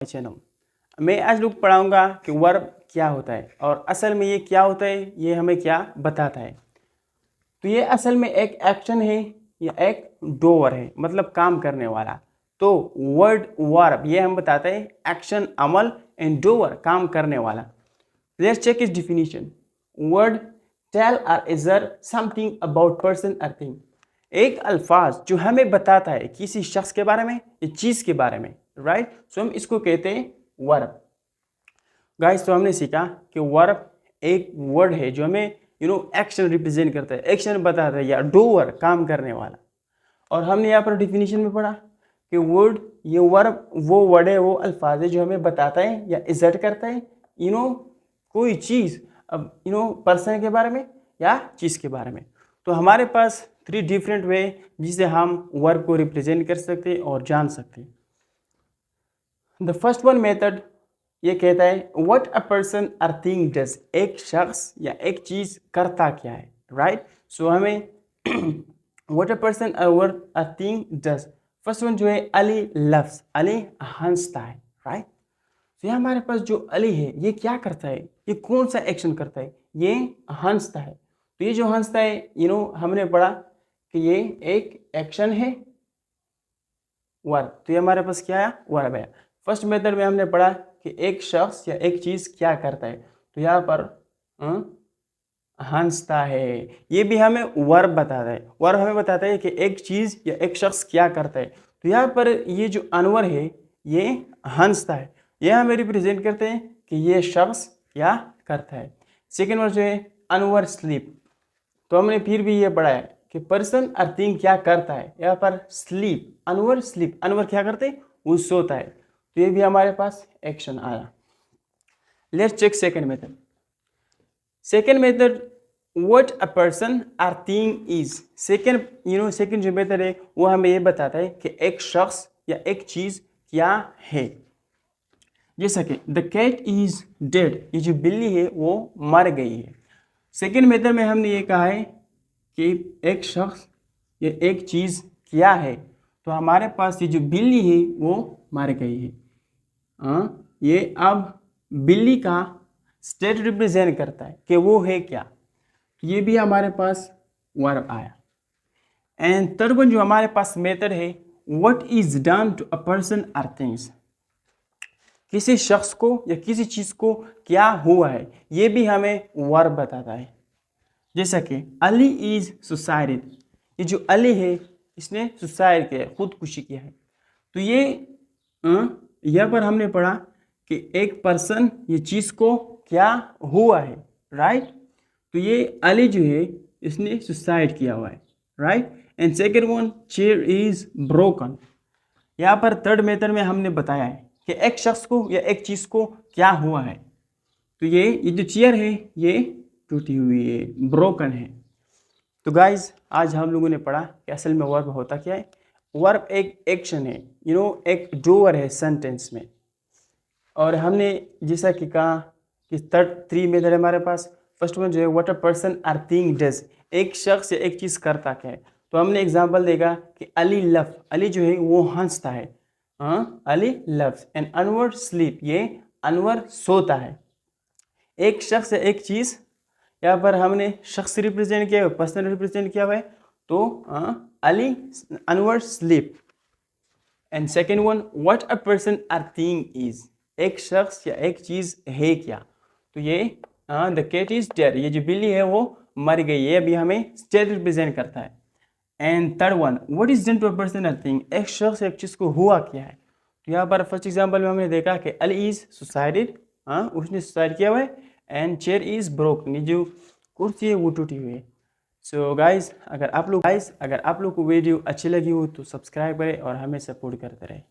Channel. मैं आज लोग पढ़ाऊंगा कि वर्ब क्या होता है और असल में ये क्या होता है, ये हमें क्या बताता है। तो ये असल में एक एक्शन है या एक डोवर है, मतलब काम करने वाला। तो वर्ड वर्ब ये हम बताते हैं एक्शन, अमल, एंड डोवर काम करने वाला। लेट्स चेक इस डिफिनीशन। वर्ड टेल और इजर something about person or thing. एक अल्फाज जो हमें बताता है किसी शख्स के बारे में या चीज के बारे में, राइट। सो हम इसको कहते हैं वर्ब। गाइस, तो हमने सीखा कि वर्ब एक वर्ड है जो हमें एक्शन रिप्रेजेंट करता है, एक्शन बताता है, या डूअर काम करने वाला। और हमने यहाँ पर डिफिनीशन में पढ़ा कि वर्ड, ये वर्ब वो वर्ड है, वो अल्फाज है जो हमें बताता है या इजट करता है कोई चीज़, अब पर्सन के बारे में या चीज़ के बारे में। तो हमारे पास 3 डिफरेंट वे जिसे हम वर्ब को रिप्रेजेंट कर सकते हैं और जान सकते हैं। द फर्स्ट वन मेथड ये कहता है what a person or thing does, एक शख्स या एक चीज करता क्या है, राइट। सो हमें व्हाट अ पर्सन और a thing does. First one जो है अली लव्स, अली हंसता है, राइट। तो ये हमारे पास जो अली है ये क्या करता है, ये कौन सा एक्शन करता है, ये हंसता है। तो ये जो हंसता है हमने पढ़ा कि ये एक एक्शन है, वर्ब। तो ये हमारे पास क्या है, वर्ब है। फर्स्ट मेथड में हमने पढ़ा कि एक शख्स या एक चीज क्या करता है, तो यहाँ पर हंसता है, ये भी हमें वर्ब बताता है। वर्ब हमें बताता है कि एक चीज या एक शख्स क्या करता है। तो यहाँ पर ये जो अनवर है ये हंसता है, ये हमें रिप्रेजेंट करते हैं कि ये शख्स क्या करता है। सेकेंड वर्ड जो है अनवर स्लीप। तो हमने फिर भी ये पढ़ा है कि पर्सन और थिंग क्या करता है, यहाँ पर स्लीप, अनवर स्लीप, अनवर क्या करते हैं, वो सोता है। तो ये भी हमारे पास एक्शन आया। Let's check second method. Second method what a person or thing is. Second जो मेथड है वो हमें ये बताता है कि एक शख्स या एक चीज क्या है। जैसा कि द कैट इज डेड, ये जो बिल्ली है वो मर गई है। सेकंड मेथड में हमने ये कहा है कि एक शख्स या एक चीज क्या है, तो हमारे पास ये जो बिल्ली है वो मर गई है। ये अब बिल्ली का स्टेट रिप्रेजेंट करता है कि वो है क्या, ये भी हमारे पास वर्ब आया। एंड थर्ड वन जो हमारे पास मेथड है what is done to a person or things, किसी शख्स को या किसी चीज को क्या हुआ है, ये भी हमें वर्ब बताता है। जैसा कि अली इज सुसाइडेड, ये जो अली है इसने सुसाइड किया, खुदकुशी किया है। तो ये यहाँ पर हमने पढ़ा कि एक पर्सन ये चीज को क्या हुआ है, राइट। तो ये अली जो है इसने सुसाइड किया हुआ है, right. And second one chair is broken. यहाँ पर थर्ड मेथड में हमने बताया है कि एक शख्स को या एक चीज को क्या हुआ है। तो ये जो चेयर है ये टूटी हुई है, ब्रोकन है। तो गाइज आज हम लोगों ने पढ़ा कि असल में वर्ब होता क्या है। वर्ब एक एक्शन है, एक डूअर है सेंटेंस में। और हमने जैसा कि कहा कि थर्ड 3 मेथड हमारे पास। फर्स्ट वन जो है what a person or thing does, एक शख्स या एक चीज करता क्या है। तो हमने एग्जांपल देगा कि अली लव, अली जो है वो हंसता है, Ali loves. And Anwar sleep, ये अनवर सोता है। एक शख्स या एक चीज, यहाँ पर हमने शख्स रिप्रेजेंट किया हुआ, पर्सन रिप्रेजेंट किया हुआ है। तो Ali Anwar sleep. And second one what a person or thing is, एक शख्स या एक चीज है क्या। तो ये द कैट इज डेड, ये जो बिल्ली है वो मर गई है, अभी हमें स्टेट रिप्रेजेंट करता है। And third one what is done to a person or thing, एक शख्स एक चीज को हुआ क्या है। तो यहाँ पर फर्स्ट एग्जाम्पल में हमने देखा कि अली इज सुसाइडेड, उसने सुसाइड किया हुआ है। एंड चेयर इज ब्रोकन, जो कुर्सी है वो टूटी हुई है। सो गाइज अगर आप लोग को वीडियो अच्छी लगी हो तो सब्सक्राइब करें और हमें सपोर्ट करते रहें।